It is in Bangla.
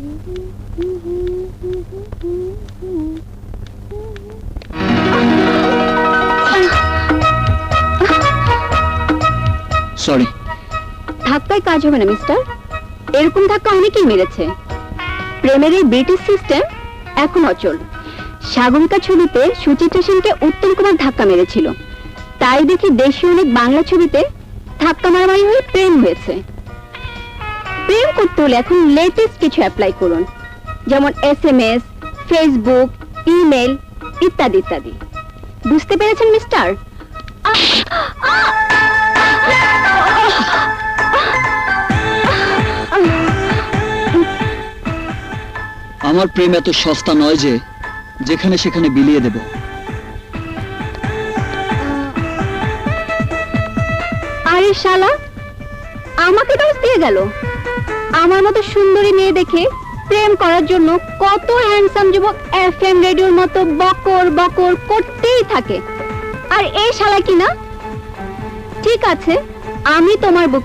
সরি। ধাক্কায় কাজ হবে না মিস্টার, এরকম ধাক্কা অনেকেই মেরেছে। প্রেমের এই ব্রিটিশ সিস্টেম এখন অচল। সাগরিকা ছবিতে সুচিত্রা সেনকে উত্তম কুমার ধাক্কা মেরেছিল, তাই দেখি দেশীয় অনেক বাংলা ছবিতে ধাক্কা মারামারি হয়ে প্রেম হয়েছে। প্রেম করতে হলে এখন লেটেস্ট কিছু অ্যাপ্লাই করুন, যেমন SMS, ফেসবুক, ইমেল ইত্যাদি ইত্যাদি। বুঝতে পেরেছেন মিস্টার? আমার প্রেম এত সস্তা নয় যে যেখানে সেখানে বিলিয়ে দেব। আরে শালা, আমাকে দোষ দিয়ে গেল। আমার মতো সুন্দরী মেয়ে দেখে প্রেম করার জন্য কত হ্যান্ডসাম যুবক FM রেডিওর মতো বকর বকর করতেই থাকে, আর এই শালা কিনা। ঠিক আছে, আমি তোমার বুক